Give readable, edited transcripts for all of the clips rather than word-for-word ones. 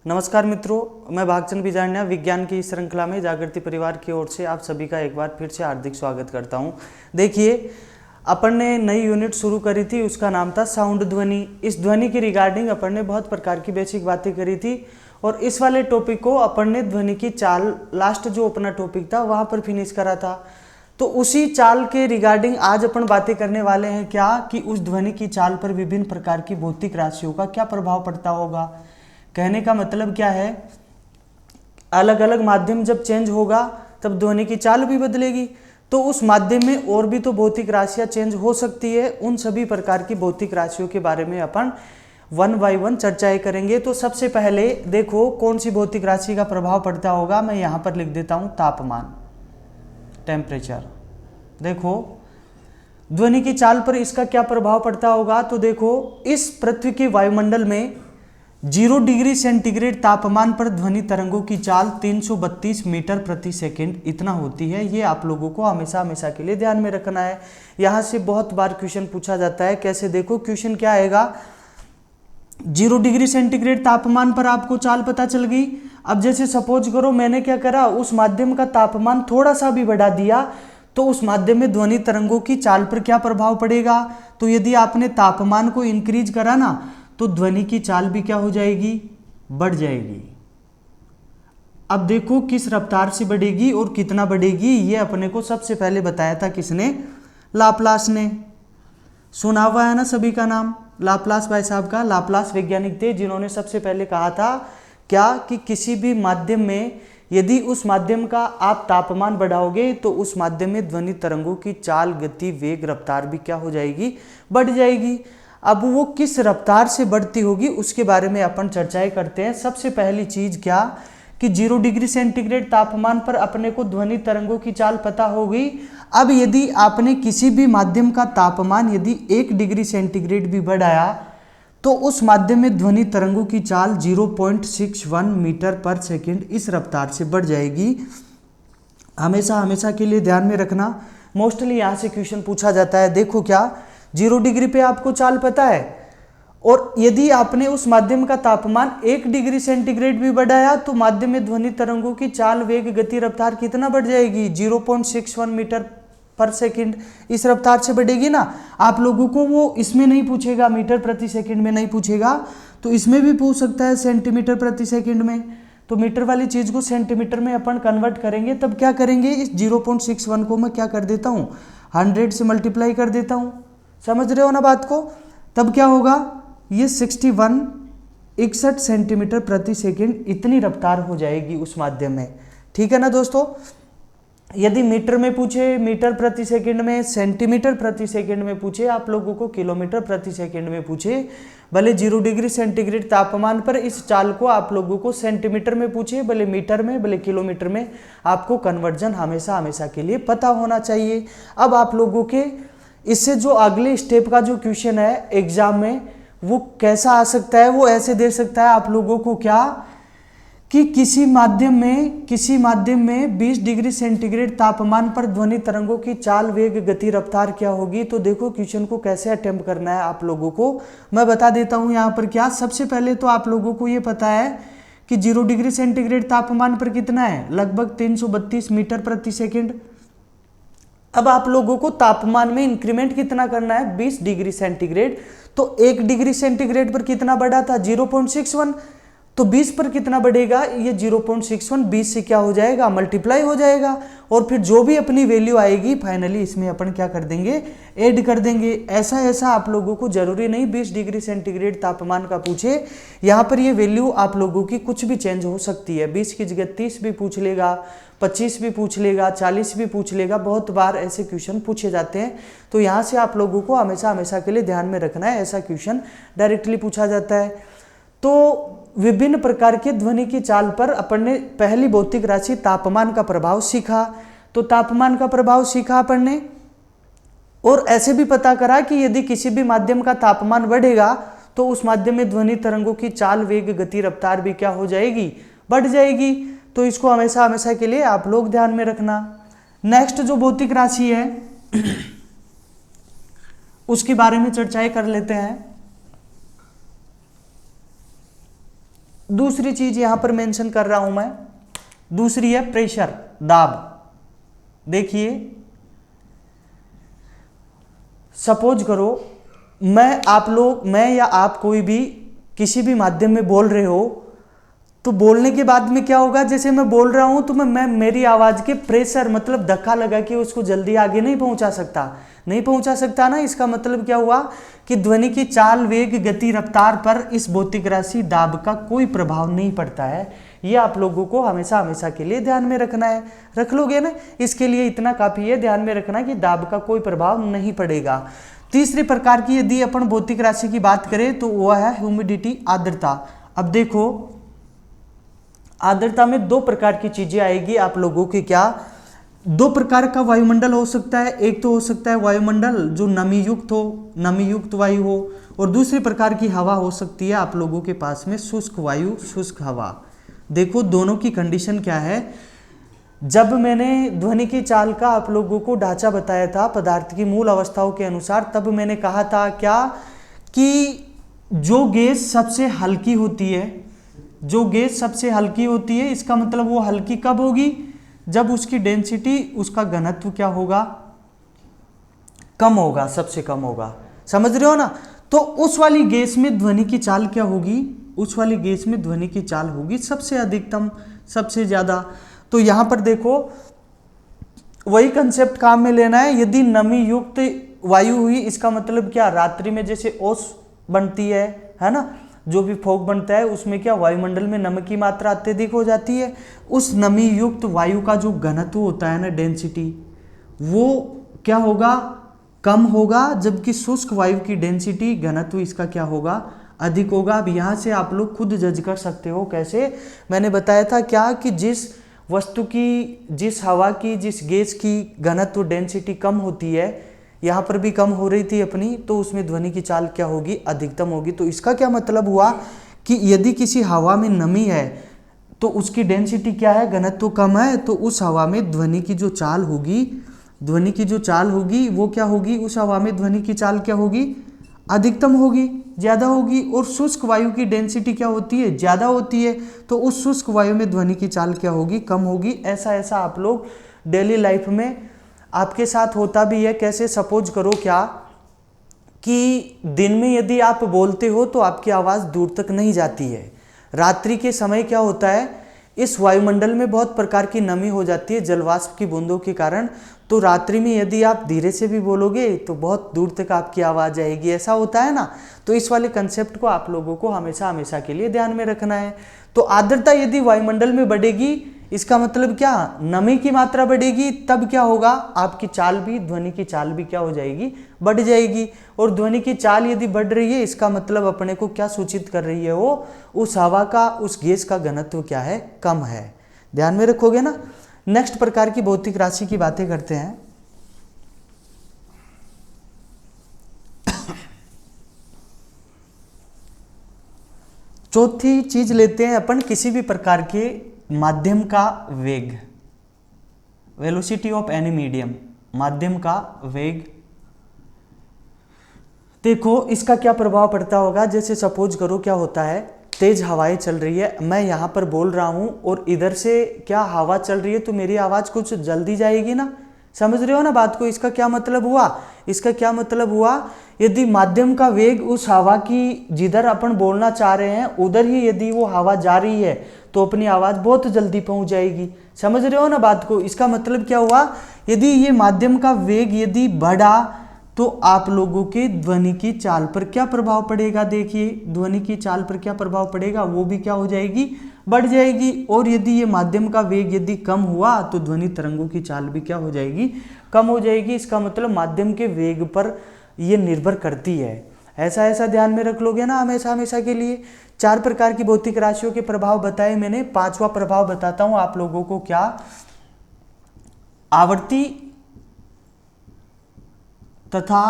नमस्कार मित्रों, मैं भागचंद बिजारनिया विज्ञान की इस श्रृंखला में जागृति परिवार की ओर से आप सभी का एक बार फिर से हार्दिक स्वागत करता हूं। देखिए, अपन ने नई यूनिट शुरू करी थी, उसका नाम था साउंड ध्वनि। इस ध्वनि के रिगार्डिंग अपन ने बहुत प्रकार की बेसिक बातें करी थी और इस वाले टॉपिक को अपन ने ध्वनि की चाल, लास्ट जो अपना टॉपिक था वहाँ पर फिनिश करा था। तो उसी चाल के रिगार्डिंग आज अपन बातें करने वाले हैं क्या कि उस ध्वनि की चाल पर विभिन्न प्रकार की भौतिक राशियों का क्या प्रभाव पड़ता होगा। कहने का मतलब क्या है, अलग अलग माध्यम जब चेंज होगा तब ध्वनि की चाल भी बदलेगी, तो उस माध्यम में और भी तो भौतिक राशियां चेंज हो सकती है। उन सभी प्रकार की भौतिक राशियों के बारे में अपन वन बाय वन चर्चाएं करेंगे। तो सबसे पहले देखो कौन सी भौतिक राशि का प्रभाव पड़ता होगा। मैं यहाँ पर लिख देता हूँ तापमान, टेम्परेचर। देखो ध्वनि की चाल पर इसका क्या प्रभाव पड़ता होगा। तो देखो, इस पृथ्वी के वायुमंडल में 0 डिग्री सेंटीग्रेड तापमान पर ध्वनि तरंगों की चाल 332 मीटर प्रति सेकंड इतना होती है। ये आप लोगों को हमेशा हमेशा के लिए ध्यान में रखना है। यहाँ से बहुत बार क्वेश्चन पूछा जाता है। कैसे, देखो क्वेश्चन क्या आएगा, 0 डिग्री सेंटीग्रेड तापमान पर आपको चाल पता चल गई। अब जैसे सपोज करो मैंने क्या करा, उस माध्यम का तापमान थोड़ा सा भी बढ़ा दिया तो उस माध्यम में ध्वनि तरंगों की चाल पर क्या प्रभाव पड़ेगा। तो यदि आपने तापमान को इंक्रीज करा ना तो ध्वनि की चाल भी क्या हो जाएगी, बढ़ जाएगी। अब देखो किस रफ्तार से बढ़ेगी और कितना बढ़ेगी, ये अपने को सबसे पहले बताया था किसने, लाप्लास ने। सुना हुआ है ना सभी का नाम, लाप्लास भाई साहब का। लाप्लास वैज्ञानिक थे जिन्होंने सबसे पहले कहा था क्या कि किसी भी माध्यम में यदि उस माध्यम का आप तापमान बढ़ाओगे तो उस माध्यम में ध्वनि तरंगों की चाल, गति, वेग, रफ्तार भी क्या हो जाएगी, बढ़ जाएगी। अब वो किस रफ्तार से बढ़ती होगी उसके बारे में अपन चर्चाएं करते हैं। सबसे पहली चीज क्या कि 0 डिग्री सेंटीग्रेड तापमान पर अपने को ध्वनि तरंगों की चाल पता हो गई। अब यदि आपने किसी भी माध्यम का तापमान यदि 1 डिग्री सेंटीग्रेड भी बढ़ाया तो उस माध्यम में ध्वनि तरंगों की चाल 0.61 मीटर पर सेकंड इस रफ्तार से बढ़ जाएगी। हमेशा हमेशा के लिए ध्यान में रखना, मोस्टली यहाँ से क्वेश्चन पूछा जाता है। देखो क्या 0 डिग्री पे आपको चाल पता है और यदि आपने उस माध्यम का तापमान 1 डिग्री सेंटीग्रेड भी बढ़ाया तो माध्यम में ध्वनि तरंगों की चाल, वेग, गति, रफ्तार कितना बढ़ जाएगी, 0.61 मीटर पर सेकंड इस रफ्तार से बढ़ेगी ना। आप लोगों को वो इसमें नहीं पूछेगा, मीटर प्रति सेकंड में नहीं पूछेगा, तो इसमें भी पूछ सकता है सेंटीमीटर प्रति सेकंड में। तो मीटर वाली चीज को सेंटीमीटर में अपन कन्वर्ट करेंगे, तब क्या करेंगे, इस 0.61 को मैं क्या कर देता हूँ, 100 से मल्टीप्लाई कर देता हूँ। समझ रहे हो ना बात को। तब क्या होगा, ये 61 सेंटीमीटर प्रति सेकंड इतनी रफ्तार हो जाएगी उस माध्यम में। ठीक है ना दोस्तों। यदि मीटर में पूछे, मीटर प्रति सेकंड में, सेंटीमीटर प्रति सेकंड में पूछे, आप लोगों को किलोमीटर प्रति सेकंड में पूछे, भले 0 डिग्री सेंटीग्रेड तापमान पर इस चाल को आप लोगों को सेंटीमीटर में पूछे, भले मीटर में, भले किलोमीटर में, आपको कन्वर्जन हमेशा हमेशा के लिए पता होना चाहिए। अब आप लोगों के इससे जो अगले स्टेप का जो क्वेश्चन है एग्जाम में वो कैसा आ सकता है, वो ऐसे दे सकता है आप लोगों को क्या कि किसी माध्यम में 20 डिग्री सेंटीग्रेड तापमान पर ध्वनि तरंगों की चाल, वेग, गति, रफ्तार क्या होगी। तो देखो क्वेश्चन को कैसे अटेम्प्ट करना है आप लोगों को मैं बता देता हूं यहाँ पर। क्या, सबसे पहले तो आप लोगों को ये पता है कि 0 डिग्री सेंटीग्रेड तापमान पर कितना है, लगभग 332 मीटर प्रति सेकेंड। अब आप लोगों को तापमान में इंक्रीमेंट कितना करना है, 20 डिग्री सेंटीग्रेड। तो 1 डिग्री सेंटीग्रेड पर कितना बढ़ा था, 0.61, तो 20 पर कितना बढ़ेगा, ये 0.61 20 से क्या हो जाएगा, मल्टीप्लाई हो जाएगा। और फिर जो भी अपनी वैल्यू आएगी फाइनली इसमें अपन क्या कर देंगे, ऐड कर देंगे। ऐसा आप लोगों को जरूरी नहीं 20 डिग्री सेंटीग्रेड तापमान का पूछे, यहाँ पर ये वैल्यू आप लोगों की कुछ भी चेंज हो सकती है। 20 की जगह 30 भी पूछ लेगा, 25 भी पूछ लेगा, 40 भी पूछ लेगा। बहुत बार ऐसे क्वेश्चन पूछे जाते हैं। तो यहाँ से आप लोगों को हमेशा हमेशा के लिए ध्यान में रखना है, ऐसा क्वेश्चन डायरेक्टली पूछा जाता है। तो विभिन्न प्रकार के ध्वनि की चाल पर अपन ने पहली भौतिक राशि तापमान का प्रभाव सीखा। तो तापमान का प्रभाव सीखा अपन ने, और ऐसे भी पता करा कि यदि किसी भी माध्यम का तापमान बढ़ेगा तो उस माध्यम में ध्वनि तरंगों की चाल, वेग, गति, रफ्तार भी क्या हो जाएगी, बढ़ जाएगी। तो इसको हमेशा हमेशा के लिए आप लोग ध्यान में रखना। नेक्स्ट जो भौतिक राशि है उसके बारे में चर्चाएं कर लेते हैं। दूसरी चीज यहां पर मेंशन कर रहा हूं मैं, दूसरी है प्रेशर, दाब। देखिए सपोज करो मैं या आप कोई भी किसी भी माध्यम में बोल रहे हो, तो बोलने के बाद में क्या होगा, जैसे मैं बोल रहा हूं तो मैं मेरी आवाज के प्रेशर मतलब धक्का लगा के उसको जल्दी आगे नहीं पहुंचा सकता ना। इसका मतलब क्या हुआ कि ध्वनि की चाल, वेग, गति, रफ्तार पर इस भौतिक राशि दाब का कोई प्रभाव नहीं पड़ता है। ये आप लोगों को हमेशा के लिए ध्यान में रखना है। रख लोगे ना, इसके लिए इतना काफी है ध्यान में रखना कि दाब का कोई प्रभाव नहीं पड़ेगा। तीसरी प्रकार की यदि अपन भौतिक राशि की बात करें तो वह है ह्यूमिडिटी, आर्द्रता। अब देखो आर्द्रता में दो प्रकार की चीजें आएगी आप लोगों के, क्या दो प्रकार का वायुमंडल हो सकता है। एक तो हो सकता है वायुमंडल जो नमी युक्त वायु हो, और दूसरी प्रकार की हवा हो सकती है आप लोगों के पास में शुष्क वायु, शुष्क हवा। देखो दोनों की कंडीशन क्या है। जब मैंने ध्वनि की चाल का आप लोगों को ढांचा बताया था पदार्थ की मूल अवस्थाओं के अनुसार, तब मैंने कहा था क्या कि जो गैस सबसे हल्की होती है, इसका मतलब वो हल्की कब होगी, जब उसकी डेंसिटी, उसका घनत्व क्या होगा, कम होगा, सबसे कम होगा। समझ रहे हो ना। तो उस वाली गैस में ध्वनि की चाल क्या होगी, सबसे अधिकतम, सबसे ज्यादा। तो यहां पर देखो वही कंसेप्ट काम में लेना है। यदि नमी युक्त वायु हुई, इसका मतलब क्या, रात्रि में जैसे ओस बनती है ना, जो भी फॉग बनता है उसमें क्या वायुमंडल में नमी की मात्रा अत्यधिक हो जाती है। उस नमी युक्त वायु का जो घनत्व होता है ना, डेंसिटी, वो क्या होगा, कम होगा, जबकि शुष्क वायु की डेंसिटी, घनत्व इसका क्या होगा, अधिक होगा। अब यहां से आप लोग खुद जज कर सकते हो। कैसे, मैंने बताया था क्या कि जिस वस्तु की, जिस हवा की, जिस गैस की घनत्व, डेंसिटी कम होती है, यहाँ पर भी कम हो रही थी अपनी, तो उसमें ध्वनि की चाल क्या होगी, अधिकतम होगी। तो इसका क्या मतलब हुआ कि यदि किसी हवा में नमी है तो उसकी डेंसिटी क्या है, घनत्व कम है, तो उस हवा में ध्वनि की जो चाल होगी वो क्या होगी, उस हवा में ध्वनि की चाल क्या होगी, अधिकतम होगी, ज्यादा होगी। और शुष्क वायु की डेंसिटी क्या होती है, ज्यादा होती है, तो उस शुष्क वायु में ध्वनि की चाल क्या होगी, कम होगी। ऐसा आप लोग डेली लाइफ में आपके साथ होता भी है। कैसे, सपोज करो क्या कि दिन में यदि आप बोलते हो तो आपकी आवाज़ दूर तक नहीं जाती है। रात्रि के समय क्या होता है, इस वायुमंडल में बहुत प्रकार की नमी हो जाती है जलवाष्प की बूंदों के कारण। तो रात्रि में यदि आप धीरे से भी बोलोगे तो बहुत दूर तक आपकी आवाज़ आएगी, ऐसा होता है ना। तो इस वाले कंसेप्ट को आप लोगों को हमेशा के लिए ध्यान में रखना है। तो आर्द्रता यदि वायुमंडल में बढ़ेगी, इसका मतलब क्या, नमी की मात्रा बढ़ेगी, तब क्या होगा, आपकी चाल भी, ध्वनि की चाल भी क्या हो जाएगी, बढ़ जाएगी। और ध्वनि की चाल यदि बढ़ रही है, इसका मतलब अपने को क्या सूचित कर रही है, वो उस हवा का, उस गैस का घनत्व क्या है, कम है। ध्यान में रखोगे ना। नेक्स्ट प्रकार की भौतिक राशि की बातें करते हैं। चौथी चीज लेते हैं अपन, किसी भी प्रकार के माध्यम का वेग, वेलोसिटी ऑफ एनी मीडियम, माध्यम का वेग। देखो इसका क्या प्रभाव पड़ता होगा। जैसे सपोज करो क्या होता है, तेज हवाएं चल रही है, मैं यहाँ पर बोल रहा हूँ और इधर से क्या हवा चल रही है, तो मेरी आवाज़ कुछ जल्दी जाएगी ना। समझ रहे हो ना बात को। इसका क्या मतलब हुआ, यदि माध्यम का वेग उस हवा की, जिधर अपन बोलना चाह रहे हैं उधर ही यदि वो हवा जा रही है, तो अपनी आवाज़ बहुत जल्दी पहुँच जाएगी। समझ रहे हो ना बात को। इसका मतलब क्या हुआ, यदि ये माध्यम का वेग यदि बढ़ा तो आप लोगों के ध्वनि की चाल पर क्या प्रभाव पड़ेगा। देखिए ध्वनि की चाल पर क्या प्रभाव पड़ेगा, वो भी क्या हो जाएगी, बढ़ जाएगी। और यदि ये माध्यम का वेग यदि कम हुआ तो ध्वनि तरंगों की चाल भी क्या हो जाएगी, कम हो जाएगी। इसका मतलब माध्यम के वेग पर ये निर्भर करती है। ऐसा ध्यान में रख लोगे ना हमेशा के लिए। 4 प्रकार की भौतिक राशियों के प्रभाव बताए मैंने। 5वां प्रभाव बताता हूं आप लोगों को, क्या, आवर्ती तथा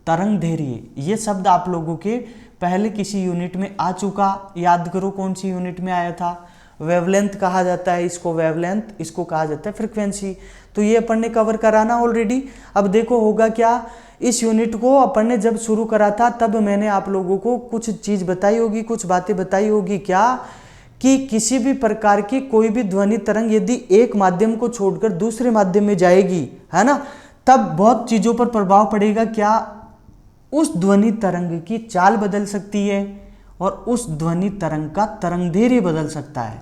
तरंगदैर्घ्य। ये शब्द आप लोगों के पहले किसी यूनिट में आ चुका, याद करो कौन सी यूनिट में आया था, वेवलेंथ कहा जाता है इसको, वेवलेंथ, इसको कहा जाता है फ्रीक्वेंसी। तो ये अपन ने कवर कराना ऑलरेडी। अब देखो होगा क्या, इस यूनिट को अपन ने जब शुरू करा था तब मैंने आप लोगों को कुछ चीज़ बताई होगी, कुछ बातें बताई होगी, क्या कि किसी भी प्रकार की कोई भी ध्वनि तरंग यदि एक माध्यम को छोड़कर दूसरे माध्यम में जाएगी, है ना, तब बहुत चीज़ों पर प्रभाव पड़ेगा। क्या, उस ध्वनि तरंग की चाल बदल सकती है और उस ध्वनि तरंग का तरंगदैर्घ्य बदल सकता है।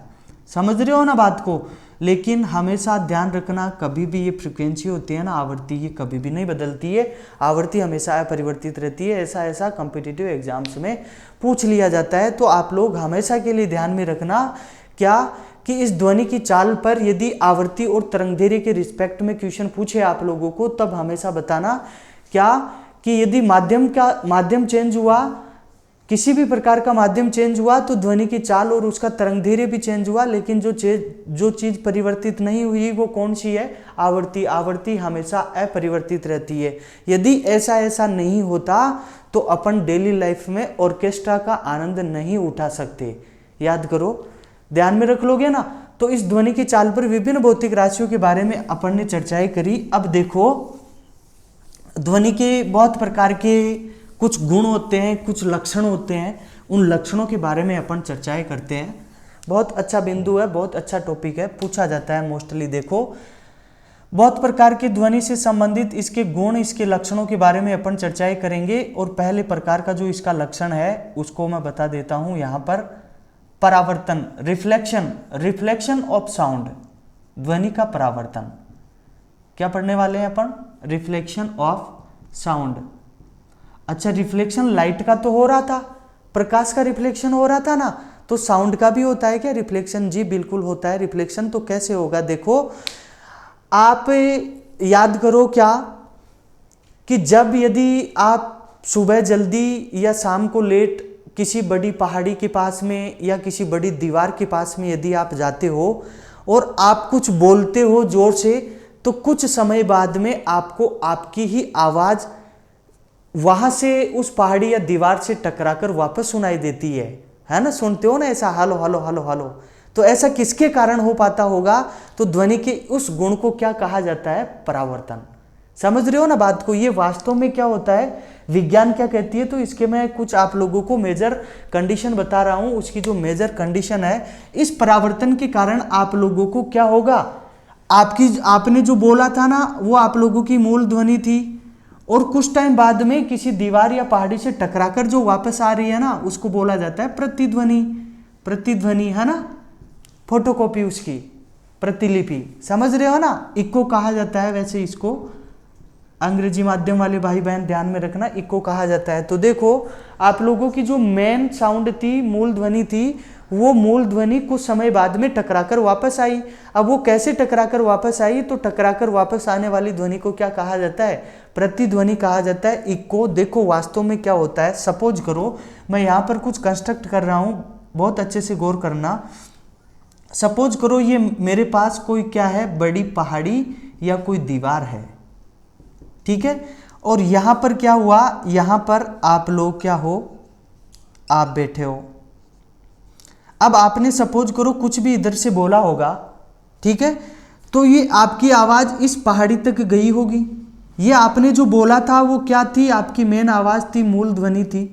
समझ रहे हो ना बात को। लेकिन हमेशा ध्यान रखना, कभी भी ये फ्रीक्वेंसी होती है ना, आवृत्ति, ये कभी भी नहीं बदलती है, आवृत्ति हमेशा अपरिवर्तित रहती है। ऐसा कॉम्पिटिटिव एग्जाम्स में पूछ लिया जाता है। तो आप लोग हमेशा के लिए ध्यान में रखना क्या कि इस ध्वनि की चाल पर यदि आवृत्ति और तरंगदैर्घ्य के रिस्पेक्ट में क्वेश्चन पूछे आप लोगों को, तब हमेशा बताना क्या कि यदि माध्यम चेंज हुआ, किसी भी प्रकार का माध्यम चेंज हुआ तो ध्वनि की चाल और उसका तरंगदैर्घ्य भी चेंज हुआ, लेकिन जो चीज परिवर्तित नहीं हुई वो कौन सी है, आवृत्ति। आवृत्ति हमेशा अपरिवर्तित रहती है। यदि ऐसा नहीं होता तो अपन डेली लाइफ में ऑर्केस्ट्रा का आनंद नहीं उठा सकते। याद करो, ध्यान में रख लोगे ना। तो इस ध्वनि की चाल पर विभिन्न भौतिक राशियों के बारे में अपन ने चर्चाएं करी। अब देखो, ध्वनि के बहुत प्रकार के कुछ गुण होते हैं, कुछ लक्षण होते हैं, उन लक्षणों के बारे में अपन चर्चाएं करते हैं। बहुत अच्छा बिंदु है, बहुत अच्छा टॉपिक है, पूछा जाता है मोस्टली। देखो, बहुत प्रकार की ध्वनि से संबंधित इसके गुण, इसके लक्षणों के बारे में अपन चर्चाएं करेंगे। और पहले प्रकार का जो इसका लक्षण है उसको मैं बता देता हूं यहाँ पर, परावर्तन, रिफ्लेक्शन ऑफ साउंड, ध्वनि का परावर्तन। क्या पढ़ने वाले हैं अपन, रिफ्लेक्शन ऑफ साउंड। अच्छा, रिफ्लेक्शन लाइट का तो हो रहा था, प्रकाश का रिफ्लेक्शन हो रहा था ना, तो साउंड का भी होता है क्या रिफ्लेक्शन? जी बिल्कुल होता है रिफ्लेक्शन। तो कैसे होगा, देखो आप याद करो क्या कि जब यदि आप सुबह जल्दी या शाम को लेट किसी बड़ी पहाड़ी के पास में या किसी बड़ी दीवार के पास में यदि आप जाते हो और आप कुछ बोलते हो जोर से, तो कुछ समय बाद में आपको आपकी ही आवाज वहां से उस पहाड़ी या दीवार से टकराकर वापस सुनाई देती है ना। सुनते हो ना ऐसा, हेलो हेलो हेलो हेलो। तो ऐसा किसके कारण हो पाता होगा? तो ध्वनि के उस गुण को क्या कहा जाता है, परावर्तन। समझ रहे हो ना बात को। ये वास्तव में क्या होता है, विज्ञान क्या कहती है, तो इसके मैं कुछ आप लोगों को मेजर कंडीशन बता रहा हूं। उसकी जो मेजर कंडीशन है, इस परावर्तन के कारण आप लोगों को क्या होगा, आपने जो बोला था ना वो आप लोगों की मूल ध्वनि थी, और कुछ टाइम बाद में किसी दीवार या पहाड़ी से टकराकर जो वापस आ रही है ना, उसको बोला जाता है प्रतिध्वनि। प्रतिध्वनि है ना, फोटोकॉपी, उसकी प्रतिलिपि। समझ रहे हो ना, इको कहा जाता है वैसे इसको। अंग्रेजी माध्यम वाले भाई बहन ध्यान में रखना, इको कहा जाता है। तो देखो, आप लोगों की जो मेन साउंड थी, मूल ध्वनि थी, वो मूल ध्वनि कुछ समय बाद में टकराकर वापस आई। अब वो कैसे टकराकर वापस आई, तो टकराकर वापस आने वाली ध्वनि को क्या कहा जाता है, प्रतिध्वनि कहा जाता है, इको। देखो वास्तव में क्या होता है, सपोज करो मैं यहाँ पर कुछ कंस्ट्रक्ट कर रहा हूँ, बहुत अच्छे से गौर करना। सपोज करो ये मेरे पास कोई क्या है, बड़ी पहाड़ी या कोई दीवार है, ठीक है। और यहाँ पर क्या हुआ, यहाँ पर आप लोग क्या हो, आप बैठे हो। अब आपने सपोज करो कुछ भी इधर से बोला होगा, ठीक है, तो ये आपकी आवाज इस पहाड़ी तक गई होगी। ये आपने जो बोला था वो क्या थी, आपकी मेन आवाज थी, मूल ध्वनि थी।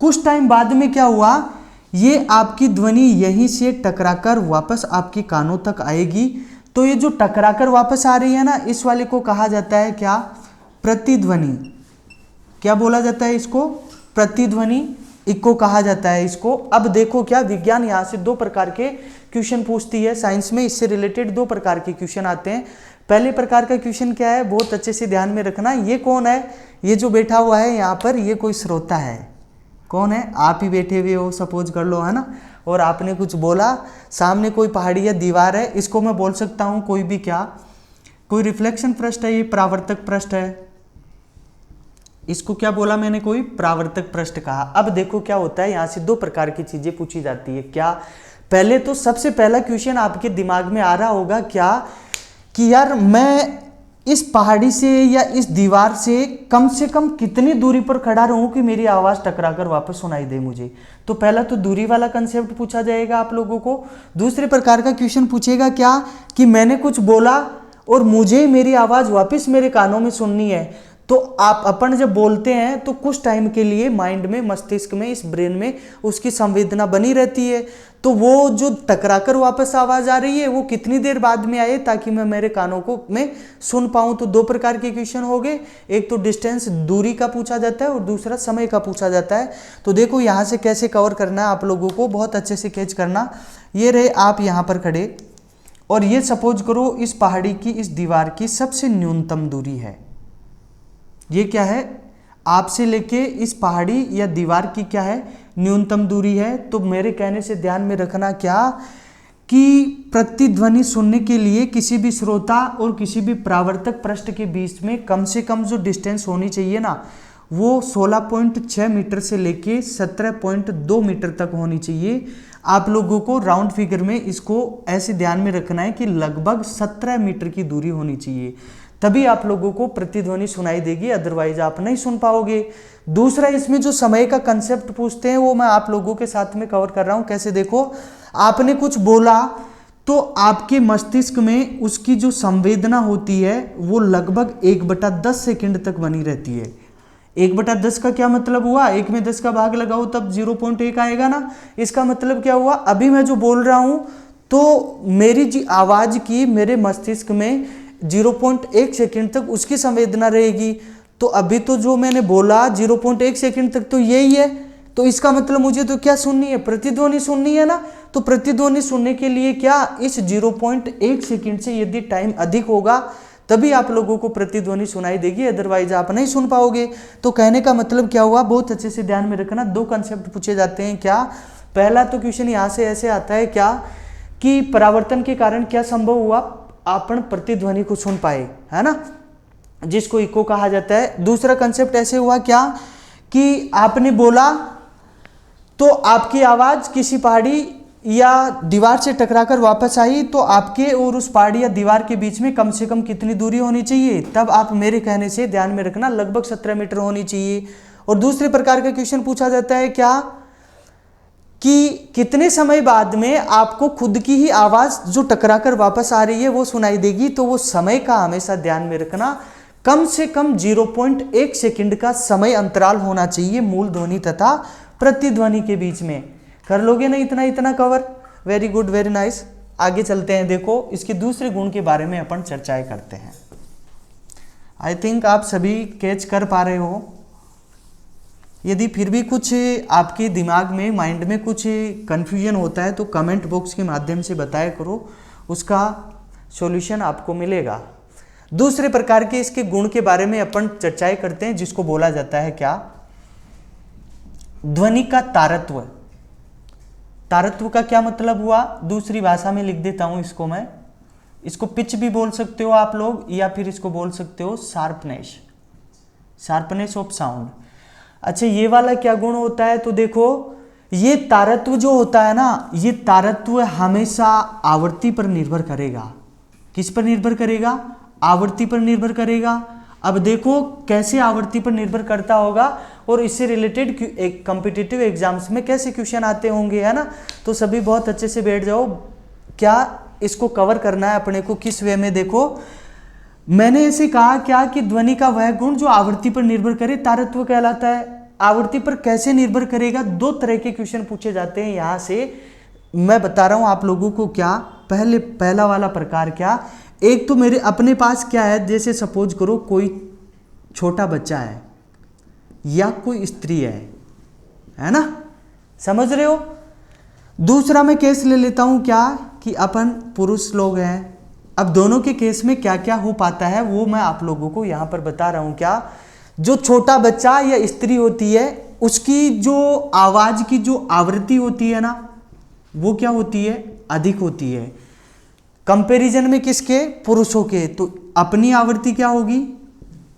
कुछ टाइम बाद में क्या हुआ, ये आपकी ध्वनि यहीं से टकराकर वापस आपकी कानों तक आएगी। तो ये जो टकराकर वापस आ रही है ना, इस वाले को कहा जाता है क्या, प्रतिध्वनि। क्या बोला जाता है इसको, प्रतिध्वनि, इको कहा जाता है इसको। अब देखो क्या, विज्ञान यहाँ से दो प्रकार के क्वेश्चन पूछती है। साइंस में इससे रिलेटेड दो प्रकार के क्वेश्चन आते हैं। पहले प्रकार का क्वेश्चन क्या है, बहुत अच्छे से ध्यान में रखना। ये कौन है, ये जो बैठा हुआ है यहाँ पर, ये कोई श्रोता है। कौन है, आप ही बैठे हुए हो, सपोज कर लो, है ना, और आपने कुछ बोला, सामने कोई पहाड़ी या दीवार है, इसको मैं बोल सकता हूँ कोई भी क्या, कोई रिफ्लेक्शन पृष्ठ है, ये परावर्तक पृष्ठ है। इसको क्या बोला मैंने, कोई परावर्तक पृष्ठ कहा। अब देखो क्या होता है, यहाँ से दो प्रकार की चीजें पूछी जाती है। क्या, पहले तो सबसे पहला क्वेश्चन आपके दिमाग में आ रहा होगा क्या कि यार मैं इस पहाड़ी से या इस दीवार से कम कितनी दूरी पर खड़ा रहूं कि मेरी आवाज़ टकराकर वापस सुनाई दे मुझे। तो पहला तो दूरी वाला कंसेप्ट पूछा जाएगा आप लोगों को। दूसरे प्रकार का क्वेश्चन पूछेगा क्या कि मैंने कुछ बोला और मुझे मेरी आवाज़ वापस मेरे कानों में सुननी है। तो आप अपन जब बोलते हैं तो कुछ टाइम के लिए माइंड में, मस्तिष्क में, इस ब्रेन में उसकी संवेदना बनी रहती है। तो वो जो टकराकर वापस आवाज़ आ रही है वो कितनी देर बाद में आए ताकि मैं मेरे कानों को मैं सुन पाऊँ। तो दो प्रकार के क्वेश्चन हो गए, एक तो डिस्टेंस दूरी का पूछा जाता है और दूसरा समय का पूछा जाता है। तो देखो यहाँ से कैसे कवर करना है आप लोगों को, बहुत अच्छे से कैच करना। ये रहे आप यहाँ पर खड़े और ये सपोज करो इस पहाड़ी की इस दीवार की सबसे न्यूनतम दूरी है। ये क्या है, आपसे लेके इस पहाड़ी या दीवार की क्या है, न्यूनतम दूरी है। तो मेरे कहने से ध्यान में रखना क्या कि प्रतिध्वनि सुनने के लिए किसी भी श्रोता और किसी भी परावर्तक पृष्ठ के बीच में कम से कम जो डिस्टेंस होनी चाहिए ना, वो 16.6 मीटर से लेके 17.2 मीटर तक होनी चाहिए। आप लोगों को राउंड फिगर में इसको ऐसे ध्यान में रखना है कि लगभग 17 मीटर की दूरी होनी चाहिए, तभी आप लोगों को प्रतिध्वनि सुनाई देगी, अदरवाइज आप नहीं सुन पाओगे। दूसरा, इसमें जो समय का कंसेप्ट पूछते हैं वो मैं आप लोगों के साथ में कवर कर रहा हूं। कैसे, देखो आपने कुछ बोला तो आपके मस्तिष्क में उसकी जो संवेदना होती है वो लगभग 1/10 सेकंड तक बनी रहती है। 1/10 का क्या मतलब हुआ, 1 में 10 का भाग लगाओ तब 0.1 आएगा ना। इसका मतलब क्या हुआ, अभी मैं जो बोल रहा हूं तो मेरी जी आवाज की मेरे मस्तिष्क में 0.1 सेकंड तक उसकी संवेदना रहेगी। तो अभी तो जो मैंने बोला 0.1 सेकंड तक तो यही है, तो इसका मतलब मुझे तो क्या सुननी है, प्रतिध्वनि सुननी है ना। तो प्रतिध्वनि सुनने के लिए क्या, इस 0.1 सेकंड से यदि टाइम अधिक होगा तभी आप लोगों को प्रतिध्वनि सुनाई देगी, अदरवाइज आप नहीं सुन पाओगे। तो कहने का मतलब क्या हुआ, बहुत अच्छे से ध्यान में रखना। दो कंसेप्ट पूछे जाते हैं क्या, पहला तो क्वेश्चन यहाँ से ऐसे आता है क्या कि परावर्तन के कारण क्या संभव हुआ, अपन प्रतिध्वनि को सुन पाए, है ना, जिसको इको कहा जाता है। दूसरा कंसेप्ट ऐसे हुआ क्या कि आपने बोला तो आपकी आवाज किसी पहाड़ी या दीवार से टकराकर वापस आई, तो आपके और उस पहाड़ी या दीवार के बीच में कम से कम कितनी दूरी होनी चाहिए, तब आप मेरे कहने से ध्यान में रखना लगभग 17 मीटर होनी चाहिए। और दूसरे प्रकार का क्वेश्चन पूछा जाता है क्या कि कितने समय बाद में आपको खुद की ही आवाज जो टकराकर वापस आ रही है वो सुनाई देगी। तो वो समय का हमेशा ध्यान में रखना, कम से कम 0.1 सेकंड का समय अंतराल होना चाहिए मूल ध्वनि तथा प्रतिध्वनि के बीच में। कर लोगे ना इतना cover, very good, very nice. आगे चलते हैं, देखो इसके दूसरे गुण के बारे में अपन चर्चाएं करते हैं। आई थिंक आप सभी कैच कर पा रहे हो। यदि फिर भी कुछ आपके दिमाग में, माइंड में कुछ कन्फ्यूजन होता है तो कमेंट बॉक्स के माध्यम से बताया करो, उसका सॉल्यूशन आपको मिलेगा। दूसरे प्रकार के इसके गुण के बारे में अपन चर्चाएं करते हैं, जिसको बोला जाता है क्या, ध्वनि का तारत्व। तारत्व का क्या मतलब हुआ, दूसरी भाषा में लिख देता हूं इसको मैं। इसको पिच भी बोल सकते हो आप लोग, या फिर इसको बोल सकते हो शार्पनेस, शार्पनेस ऑफ साउंड। अच्छा, ये वाला क्या गुण होता है, तो देखो ये तारत्व जो होता है ना, ये तारत्व हमेशा आवृत्ति पर निर्भर करेगा। किस पर निर्भर करेगा, आवृत्ति पर निर्भर करेगा। अब देखो कैसे आवृत्ति पर निर्भर करता होगा और इससे रिलेटेड कॉम्पिटिटिव एग्जाम्स में कैसे क्वेश्चन आते होंगे, है ना। तो सभी बहुत अच्छे से बैठ जाओ, क्या इसको कवर करना है अपने को, किस वे में। देखो मैंने ऐसे कहा क्या कि ध्वनि का वह गुण जो आवृत्ति पर निर्भर करे तारत्व कहलाता है। आवृत्ति पर कैसे निर्भर करेगा, दो तरह के क्वेश्चन पूछे जाते हैं यहां से, मैं बता रहा हूं आप लोगों को। क्या पहला वाला प्रकार क्या, एक तो मेरे अपने पास क्या है, जैसे सपोज करो कोई छोटा बच्चा है या कोई स्त्री है ना, समझ रहे हो। दूसरा मैं केस ले लेता हूं क्या कि अपन पुरुष लोग हैं। अब दोनों के केस में क्या क्या हो पाता है वो मैं आप लोगों को यहां पर बता रहा हूं। क्या, जो छोटा बच्चा या स्त्री होती है उसकी जो आवाज की जो आवृत्ति होती है ना, वो क्या होती है, अधिक होती है कंपैरिजन में किसके, पुरुषों के। तो अपनी आवृत्ति क्या होगी,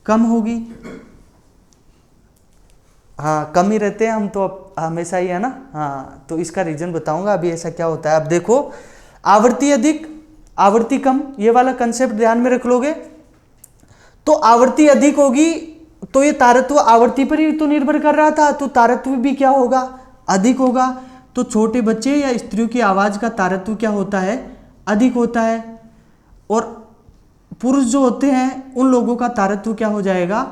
कम होगी। हाँ, कम ही रहते हैं हम तो हमेशा ही, है ना। हाँ, तो इसका रीजन बताऊंगा अभी ऐसा क्या होता है। अब देखो आवृत्ति अधिक, आवृत्ति कम, ये वाला कंसेप्ट ध्यान में रख लोगे। तो आवृत्ति अधिक होगी, तो ये तारत्व आवृत्ति पर ही तो निर्भर कर रहा था, तो तारत्व भी क्या होगा, अधिक होगा। तो छोटे बच्चे या स्त्रियों की आवाज का तारत्व क्या होता है, अधिक होता है। और पुरुष जो होते हैं उन लोगों का तारत्व क्या हो जाएगा,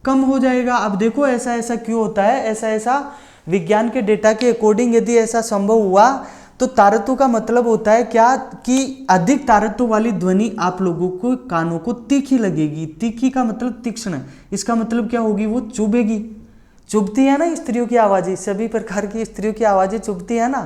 कम हो जाएगा। अब देखो ऐसा ऐसा क्यों होता है, ऐसा ऐसा विज्ञान के डेटा के अकॉर्डिंग यदि ऐसा संभव हुआ तो तारत्व का मतलब होता है क्या कि अधिक तारत्व वाली ध्वनि आप लोगों को कानों को तीखी लगेगी। तीखी का मतलब तीक्ष्ण, इसका मतलब क्या होगी, वो चुभेगी। चुभती है ना स्त्रियों की आवाज़ें, सभी प्रकार की स्त्रियों की आवाज़ें चुभती है ना,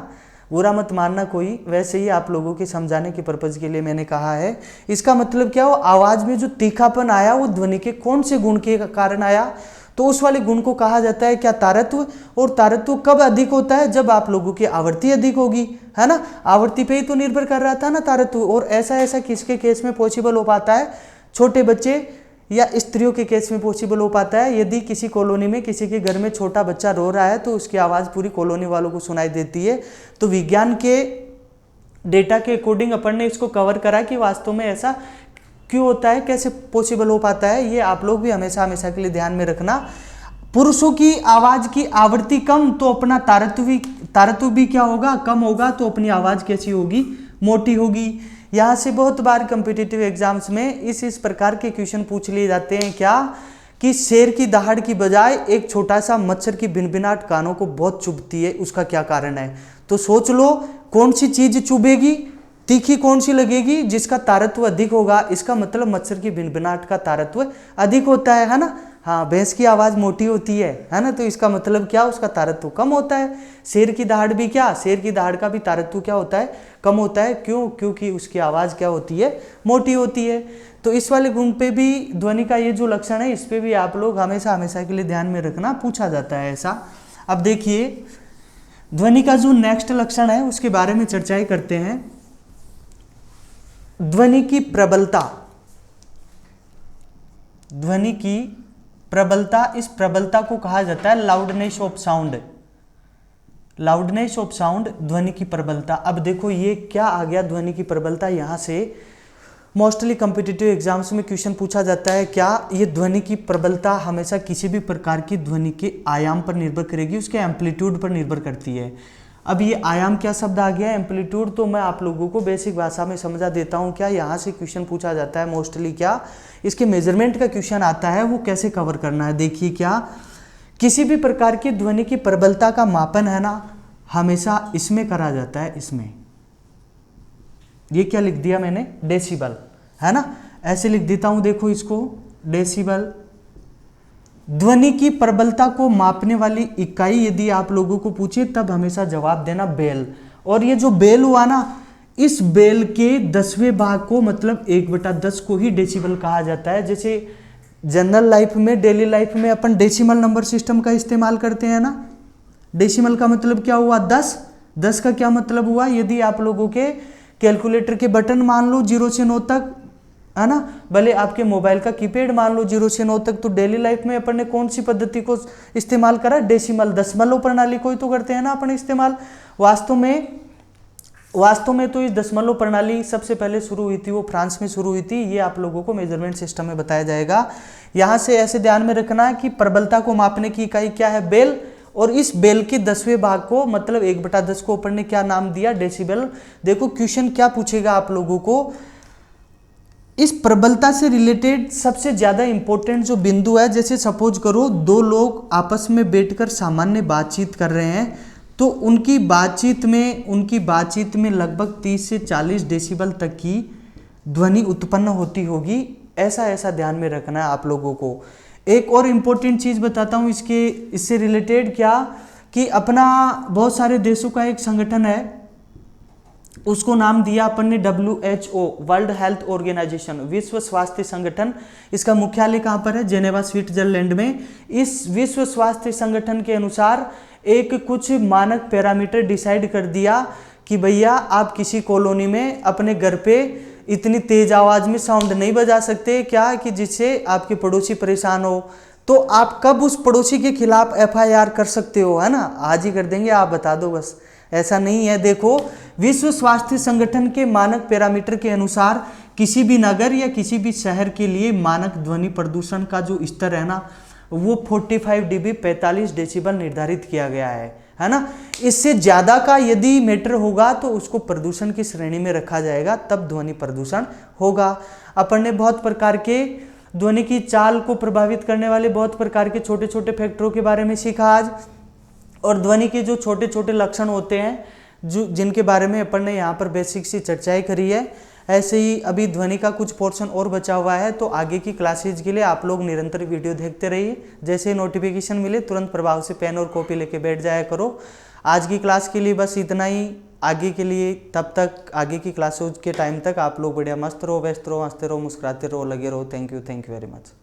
बुरा मत मानना कोई, वैसे ही आप लोगों के समझाने के पर्पज़ के लिए मैंने कहा है। इसका मतलब क्या हो, आवाज़ में जो तीखापन आया वो ध्वनि के कौन से गुण के कारण आया, तो उस वाले गुण को कहा जाता है क्या, तारत्व। और तारत्व कब अधिक होता है, जब आप लोगों की आवृत्ति अधिक होगी, है ना, आवृत्ति पे ही तो निर्भर कर रहा था ना तारत्व। और ऐसा ऐसा किसके केस में पॉसिबल हो पाता है, छोटे बच्चे या स्त्रियों के केस में पॉसिबल हो पाता है। यदि किसी कॉलोनी में किसी के घर में छोटा बच्चा रो रहा है तो उसकी आवाज़ पूरी कॉलोनी वालों को सुनाई देती है। तो विज्ञान के डेटा के अकॉर्डिंग अपन ने इसको कवर करा कि वास्तव में ऐसा क्यों होता है, कैसे पॉसिबल हो पाता है। ये आप लोग भी हमेशा हमेशा के लिए ध्यान में रखना। पुरुषों की आवाज की आवृत्ति कम तो अपना तारत्व भी क्या होगा, कम होगा, तो अपनी आवाज कैसी होगी, मोटी होगी। यहाँ से बहुत बार कम्पिटिटिव एग्जाम्स में इस प्रकार के क्वेश्चन पूछ लिए जाते हैं क्या, कि शेर की दहाड़ की बजाय एक छोटा सा मच्छर की भिनभिनाहट कानों को बहुत चुभती है, उसका क्या कारण है। तो सोच लो कौन सी चीज चुभेगी, तीखी कौन सी लगेगी, जिसका तारत्व अधिक होगा। इसका मतलब मच्छर की भिनभिनाहट का तारत्व अधिक होता है ना। हाँ, भैंस की आवाज़ मोटी होती है ना, तो इसका मतलब क्या, उसका तारत्व कम होता है। शेर की दहाड़ भी क्या, शेर की दहाड़ का भी तारत्व क्या होता है, कम होता है। क्यों, क्योंकि उसकी आवाज़ क्या होती है, मोटी होती है। तो इस वाले गुण पे भी ध्वनि का ये जो लक्षण है, इस पे भी आप लोग हमेशा हमेशा के लिए ध्यान में रखना, पूछा जाता है ऐसा। अब देखिए ध्वनि का जो नेक्स्ट लक्षण है उसके बारे में चर्चाएं करते हैं। ध्वनि की प्रबलता, ध्वनि की प्रबलता, इस प्रबलता को कहा जाता है loudness of sound. Loudness of sound, ध्वनि की प्रबलता। अब देखो ये क्या आ गया, ध्वनि की प्रबलता। यहाँ से मोस्टली कॉम्पिटिटिव एग्जाम्स में क्वेश्चन पूछा जाता है क्या, ये ध्वनि की प्रबलता हमेशा किसी भी प्रकार की ध्वनि के आयाम पर निर्भर करेगी, उसके एम्पलीट्यूड पर निर्भर करती है। अब ये आयाम क्या शब्द आ गया, एम्पलीट्यूड, तो मैं आप लोगों को बेसिक भाषा में समझा देता हूँ। क्या यहाँ से क्वेश्चन पूछा जाता है मोस्टली, क्या इसके मेजरमेंट का क्वेश्चन आता है, वो कैसे कवर करना है। देखिए क्या, किसी भी प्रकार की ध्वनि की प्रबलता का मापन है ना, हमेशा इसमें करा जाता है, इसमें। ये क्या लिख दिया मैंने, डेसिबल, है ना, ऐसे लिख देता हूं, देखो इसको, डेसिबल। ध्वनि की प्रबलता को मापने वाली इकाई यदि आप लोगों को पूछे तब हमेशा जवाब देना बेल। और ये जो बेल हुआ ना, इस बेल के 10वें भाग को मतलब 1/10 को ही डेसिबल कहा जाता है। जैसे जनरल लाइफ में, डेली लाइफ में अपन डेसिमल नंबर सिस्टम का इस्तेमाल करते हैं ना। डेसिमल का मतलब क्या हुआ, 10। 10 का क्या मतलब हुआ, यदि आप लोगों के कैलकुलेटर के बटन मान लो 0 से 9 तक, है ना, भले आपके मोबाइल का कीपैड मान लो 0 से 9 तक, तो डेली लाइफ में अपन ने कौन सी पद्धति को इस्तेमाल करा, डेसिमल, दशमलव प्रणाली को ही तो करते हैं ना अपन इस्तेमाल। वास्तव में तो इस दशमलव प्रणाली सबसे पहले शुरू हुई थी, वो फ्रांस में शुरू हुई थी। ये आप लोगों को मेजरमेंट सिस्टम में बताया जाएगा। यहाँ से ऐसे ध्यान में रखना कि प्रबलता को मापने की इकाई क्या है, बेल। और इस बेल के 10वें भाग को मतलब 1/10 को अपन ने क्या नाम दिया, डेसिबल। देखो क्वेश्चन क्या पूछेगा आप लोगों को, इस प्रबलता से रिलेटेड सबसे ज्यादा इंपॉर्टेंट जो बिंदु है, जैसे सपोज करो 2 लोग आपस में बैठकर सामान्य बातचीत कर रहे हैं, तो उनकी बातचीत में लगभग 30 से 40 डेसिबल तक की ध्वनि उत्पन्न होती होगी। ऐसा ध्यान में रखना है आप लोगों को। एक और इम्पोर्टेंट चीज़ बताता हूँ इससे रिलेटेड, क्या कि अपना बहुत सारे देशों का एक संगठन है, उसको नाम दिया अपन ने WHO, वर्ल्ड हेल्थ ऑर्गेनाइजेशन, विश्व स्वास्थ्य संगठन। इसका मुख्यालय कहाँ पर है, जेनेवा स्विट्जरलैंड में। इस विश्व स्वास्थ्य संगठन के अनुसार एक कुछ मानक पैरामीटर डिसाइड कर दिया कि भैया आप किसी कॉलोनी में अपने घर पे इतनी तेज आवाज में साउंड नहीं बजा सकते, क्या कि जिससे आपके पड़ोसी परेशान हो। तो आप कब उस पड़ोसी के खिलाफ FIR कर सकते हो, है ना, आज ही कर देंगे, आप बता दो बस। ऐसा नहीं है। देखो विश्व स्वास्थ्य संगठन के मानक पैरामीटर के अनुसार किसी भी नगर या किसी भी शहर के लिए मानक ध्वनि प्रदूषण का जो स्तर है ना वो 45 dB 45 डेसिबल निर्धारित किया गया है ना। इससे ज़्यादा का यदि मीटर होगा तो उसको प्रदूषण की श्रेणी में रखा जाएगा, तब ध्वनि प्रदूषण होगा। अपन ने बहुत प्रकार के ध्वनि की चाल को प्रभावित करने वाले बहुत प्रकार के छोटे छोटे फैक्टरों के बारे में सीखा आज, और ध्वनि के जो छोटे छोटे लक्षण होते हैं जो जिनके बारे में अपन ने यहाँ पर बेसिक सी चर्चाएं करी है। ऐसे ही अभी ध्वनि का कुछ पोर्शन और बचा हुआ है, तो आगे की क्लासेज के लिए आप लोग निरंतर वीडियो देखते रहिए। जैसे ही नोटिफिकेशन मिले तुरंत प्रभाव से पेन और कॉपी लेके बैठ जाया करो। आज की क्लास के लिए बस इतना ही। आगे के लिए तब तक आगे की क्लासेज के टाइम तक आप लोग बढ़िया मस्त रहो, व्यस्त रहो, हंसते रहो, मुस्कुराते रहो, लगे रहो। Thank you very much.